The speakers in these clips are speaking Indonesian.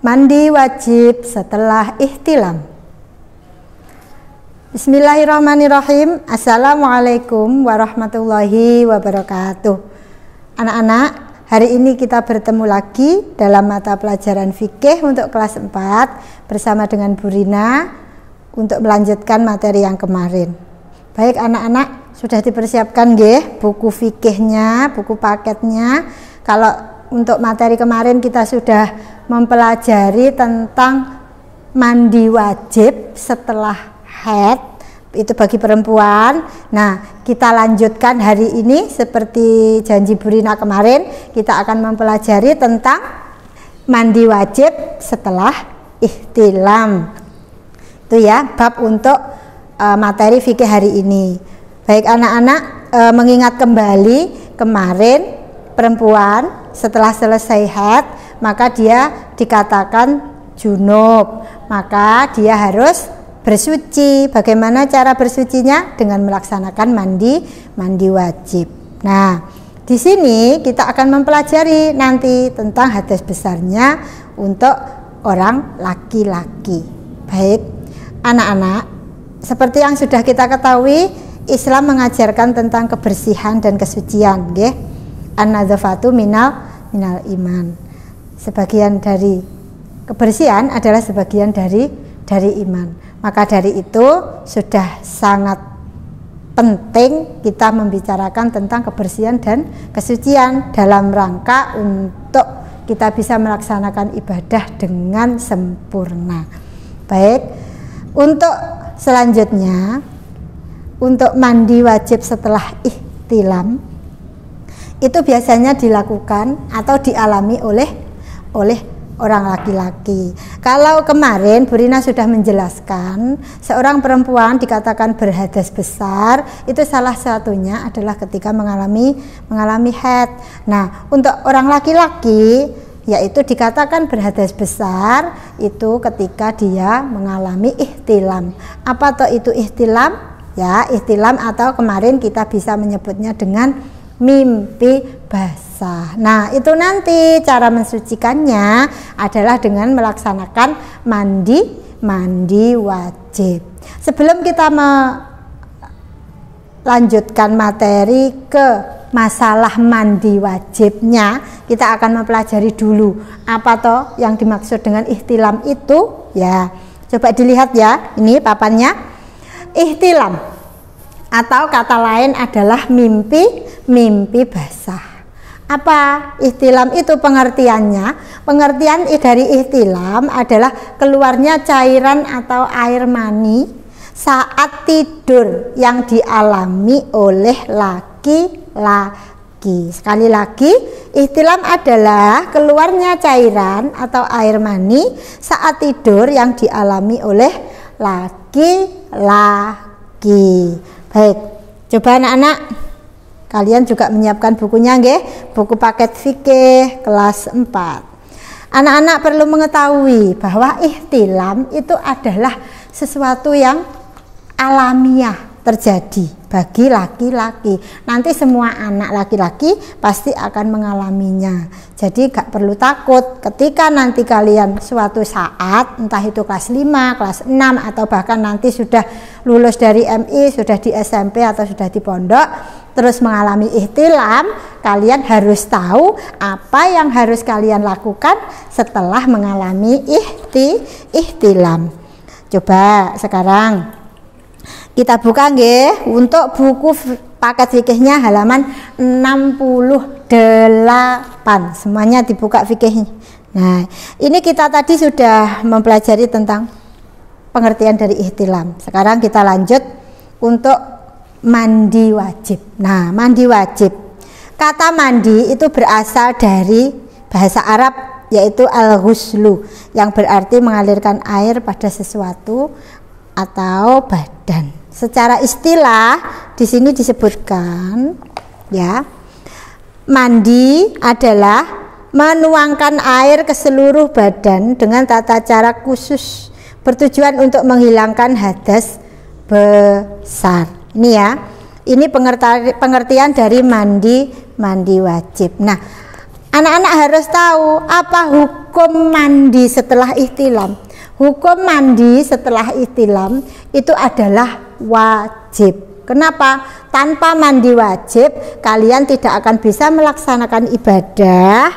Mandi wajib setelah ihtilam. Bismillahirrahmanirrahim. Assalamualaikum warahmatullahi wabarakatuh. Anak-anak, hari ini kita bertemu lagi dalam mata pelajaran fikih untuk kelas 4 bersama dengan Bu Rina untuk melanjutkan materi yang kemarin. Baik anak-anak, sudah dipersiapkan nggih buku fikihnya, buku paketnya. Kalau untuk materi kemarin kita sudah mempelajari tentang mandi wajib setelah haid, itu bagi perempuan. Nah, kita lanjutkan hari ini seperti janji Bu Rina kemarin, kita akan mempelajari tentang mandi wajib setelah ihtilam. Itu ya, bab untuk materi fikih hari ini. Baik anak-anak, mengingat kembali kemarin perempuan setelah selesai haid maka dia dikatakan junub, maka dia harus bersuci. Bagaimana cara bersucinya? Dengan melaksanakan mandi wajib. Nah, di sini kita akan mempelajari nanti tentang hadas besarnya untuk orang laki-laki. Baik anak-anak, seperti yang sudah kita ketahui, Islam mengajarkan tentang kebersihan dan kesucian, nggih. An-nadzafatu minal iman. Sebagian dari kebersihan adalah sebagian dari iman. Maka dari itu sudah sangat penting kita membicarakan tentang kebersihan dan kesucian dalam rangka untuk kita bisa melaksanakan ibadah dengan sempurna. Baik, untuk selanjutnya, untuk mandi wajib setelah ihtilam itu biasanya dilakukan atau dialami oleh orang laki-laki. Kalau kemarin Bu Rina sudah menjelaskan, seorang perempuan dikatakan berhadas besar, itu salah satunya adalah ketika mengalami haid. Nah, untuk orang laki-laki yaitu dikatakan berhadas besar itu ketika dia mengalami ihtilam. Apa toh itu ihtilam? Ya, ihtilam atau kemarin kita bisa menyebutnya dengan mimpi basah. Nah, itu nanti cara mensucikannya adalah dengan melaksanakan mandi wajib. Sebelum kita melanjutkan materi ke masalah mandi wajibnya, kita akan mempelajari dulu apa toh yang dimaksud dengan ihtilam itu. Ya, coba dilihat ya, ini papannya. Ihtilam atau kata lain adalah mimpi basah. Apa ihtilam itu pengertiannya? Pengertian dari ihtilam adalah keluarnya cairan atau air mani saat tidur yang dialami oleh laki-laki. Sekali lagi, ihtilam adalah keluarnya cairan atau air mani saat tidur yang dialami oleh laki-laki. Baik, coba anak-anak kalian juga menyiapkan bukunya nggih, buku paket fikih kelas 4. Anak-anak perlu mengetahui bahwa ihtilam itu adalah sesuatu yang alamiah terjadi bagi laki-laki. Nanti semua anak laki-laki pasti akan mengalaminya. Jadi gak perlu takut ketika nanti kalian suatu saat, entah itu kelas 5, kelas 6 atau bahkan nanti sudah lulus dari MI, sudah di SMP atau sudah di pondok, terus mengalami ihtilam, kalian harus tahu apa yang harus kalian lakukan setelah mengalami ihtilam. Coba sekarang kita buka nggih untuk buku paket fikihnya halaman 68. Semuanya dibuka fikihnya. Nah, ini kita tadi sudah mempelajari tentang pengertian dari ihtilam. Sekarang kita lanjut untuk mandi wajib. Nah, mandi wajib. Kata mandi itu berasal dari bahasa Arab yaitu al-ghuslu yang berarti mengalirkan air pada sesuatu atau badan. Secara istilah di sini disebutkan ya, mandi adalah menuangkan air ke seluruh badan dengan tata cara khusus bertujuan untuk menghilangkan hadas besar. Ini ya, ini pengertian dari mandi wajib. Nah, Anak-anak harus tahu apa hukum mandi setelah ihtilam. Hukum mandi setelah ihtilam itu adalah wajib. Kenapa? Tanpa mandi wajib kalian tidak akan bisa melaksanakan ibadah,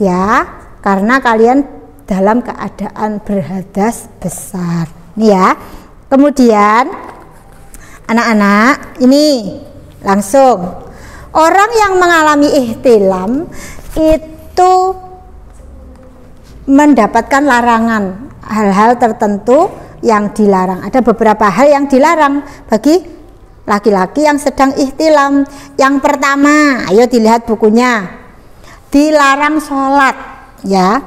ya, karena kalian dalam keadaan berhadas besar. Nih ya. Kemudian anak-anak ini langsung orang yang mengalami ihtilam itu mendapatkan larangan, hal-hal tertentu yang dilarang. Ada beberapa hal yang dilarang bagi laki-laki yang sedang ihtilam. Yang pertama, ayo dilihat bukunya, dilarang sholat, ya.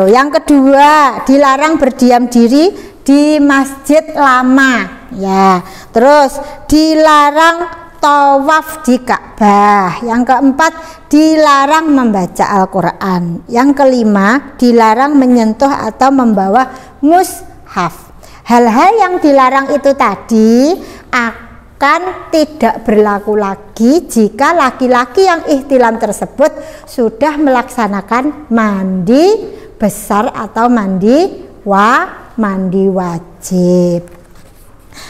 Yang kedua, dilarang berdiam diri di masjid lama, ya. Terus dilarang tawaf di Ka'bah. Yang keempat, dilarang membaca Al-Quran. Yang kelima, dilarang menyentuh atau membawa mushaf. Hal-hal yang dilarang itu tadi akan tidak berlaku lagi jika laki-laki yang ihtilam tersebut sudah melaksanakan mandi besar atau mandi wajib.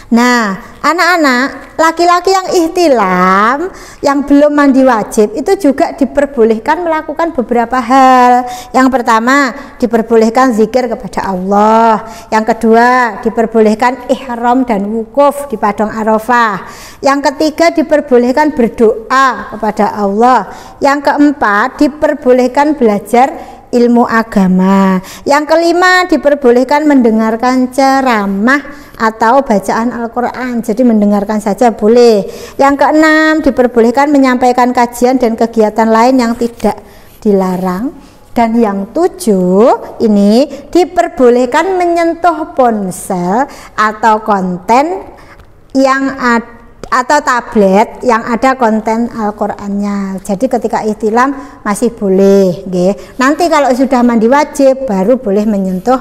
Nah, anak-anak, laki-laki yang ihtilam yang belum mandi wajib itu juga diperbolehkan melakukan beberapa hal. Yang pertama, diperbolehkan zikir kepada Allah. Yang kedua, diperbolehkan ihram dan wukuf di padang Arafah. Yang ketiga, diperbolehkan berdoa kepada Allah. Yang keempat, diperbolehkan belajar ilmu agama. Yang kelima, diperbolehkan mendengarkan ceramah atau bacaan Al-Quran, jadi mendengarkan saja boleh. Yang keenam, diperbolehkan menyampaikan kajian dan kegiatan lain yang tidak dilarang. Dan yang tujuh, ini diperbolehkan menyentuh ponsel atau konten yang ada atau tablet yang ada konten Al-Qur'annya. Jadi ketika ihtilam masih boleh, nggih. Nanti kalau sudah mandi wajib baru boleh menyentuh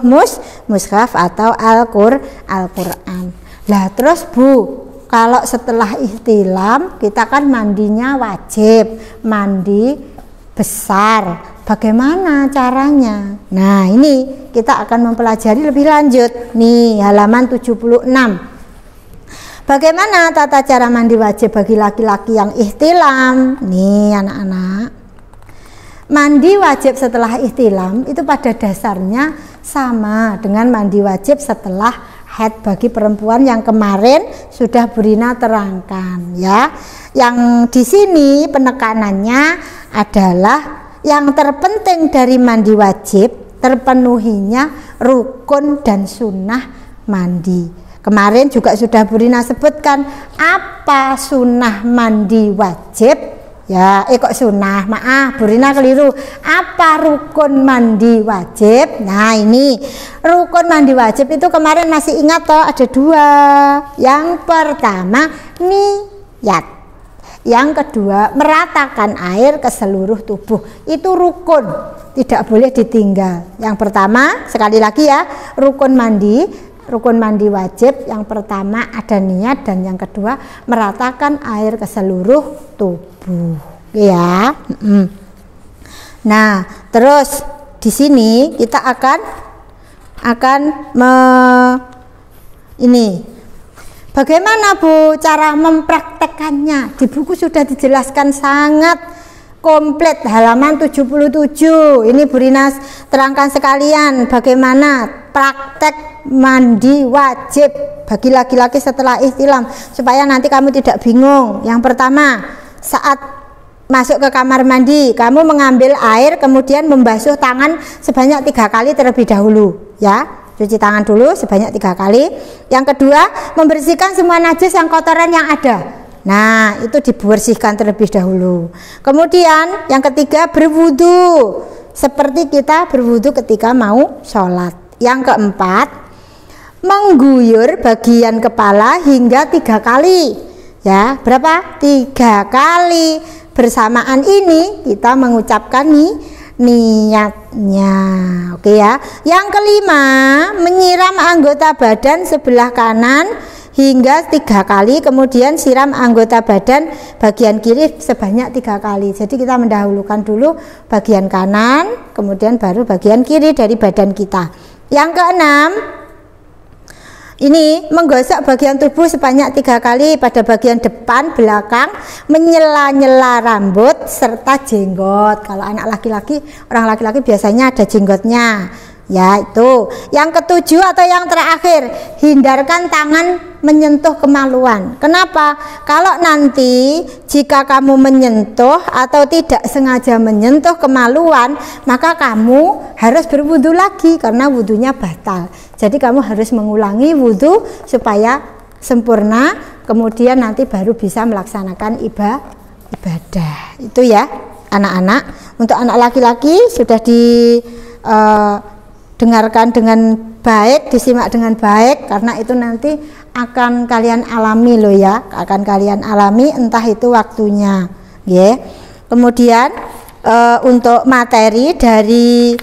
mushaf atau Al-Qur'an. Lah terus Bu, kalau setelah ihtilam kita kan mandinya wajib, mandi besar. Bagaimana caranya? Nah, ini kita akan mempelajari lebih lanjut. Nih, halaman 76. Bagaimana tata cara mandi wajib bagi laki-laki yang ihtilam? Nih anak-anak, mandi wajib setelah ihtilam itu pada dasarnya sama dengan mandi wajib setelah haid bagi perempuan yang kemarin sudah Burina terangkan, ya. Yang di sini penekanannya adalah yang terpenting dari mandi wajib terpenuhinya rukun dan sunnah mandi. Kemarin juga sudah Burina sebutkan apa sunnah mandi wajib, ya. Kok sunnah, maaf Burina keliru. Apa rukun mandi wajib? Nah, ini rukun mandi wajib itu kemarin masih ingat toh, ada dua. Yang pertama niat, yang kedua meratakan air ke seluruh tubuh. Itu rukun, tidak boleh ditinggal. Yang pertama, sekali lagi ya, rukun mandi wajib yang pertama ada niat, dan yang kedua meratakan air ke seluruh tubuh, ya. Nah, terus di sini kita akan ini bagaimana Bu cara mempraktekannya. Di buku sudah dijelaskan sangat komplit, halaman 77. Ini Burina terangkan sekalian bagaimana praktek mandi wajib bagi laki-laki setelah ihtilam supaya nanti kamu tidak bingung. Yang pertama, saat masuk ke kamar mandi kamu mengambil air kemudian membasuh tangan sebanyak 3 kali terlebih dahulu, ya. Cuci tangan dulu sebanyak 3 kali. Yang kedua, membersihkan semua najis yang kotoran yang ada. Nah, itu dibersihkan terlebih dahulu. Kemudian yang ketiga, berwudu seperti kita berwudu ketika mau sholat. Yang keempat, mengguyur bagian kepala hingga 3 kali, ya. Berapa? 3 kali. Bersamaan ini kita mengucapkan niatnya, oke ya. Yang kelima, menyiram anggota badan sebelah kanan hingga 3 kali, kemudian siram anggota badan bagian kiri sebanyak 3 kali. Jadi kita mendahulukan dulu bagian kanan, kemudian baru bagian kiri dari badan kita. Yang keenam, ini menggosok bagian tubuh sebanyak 3 kali pada bagian depan, belakang, menyela-nyela rambut serta jenggot. Kalau anak laki-laki, orang laki-laki biasanya ada jenggotnya. Ya, itu. Yang ketujuh atau yang terakhir, hindarkan tangan menyentuh kemaluan. Kenapa? Kalau nanti jika kamu menyentuh atau tidak sengaja menyentuh kemaluan, maka kamu harus berwudu lagi karena wudunya batal. Jadi kamu harus mengulangi wudu supaya sempurna, kemudian nanti baru bisa melaksanakan ibadah. Itu ya anak-anak. Untuk anak laki-laki sudah dengarkan dengan baik, disimak dengan baik, karena itu nanti akan kalian alami loh ya, akan kalian alami entah itu waktunya, ya. Kemudian untuk materi dari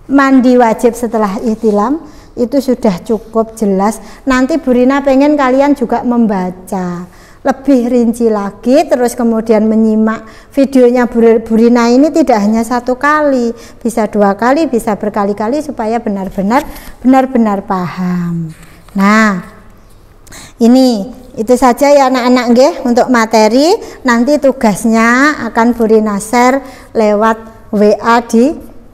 mandi wajib setelah ihtilam itu sudah cukup jelas. Nanti Bu Rina pengen kalian juga membaca lebih rinci lagi, terus kemudian menyimak videonya Bu Rina ini tidak hanya 1 kali, bisa 2 kali, bisa berkali-kali supaya benar-benar paham. Nah, itu saja ya anak-anak nggih untuk materi. Nanti tugasnya akan Bu Rina share lewat WA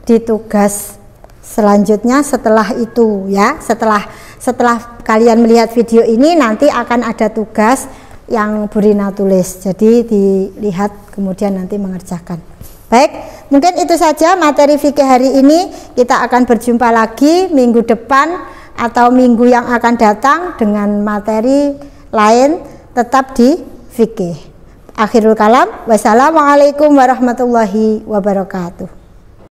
di tugas selanjutnya setelah itu ya. Setelah kalian melihat video ini nanti akan ada tugas yang Bu Rina tulis, jadi dilihat kemudian nanti mengerjakan. Baik, mungkin itu saja materi fikih hari ini. Kita akan berjumpa lagi minggu depan atau minggu yang akan datang dengan materi lain, tetap di fikih. Akhirul kalam, wassalamualaikum warahmatullahi wabarakatuh.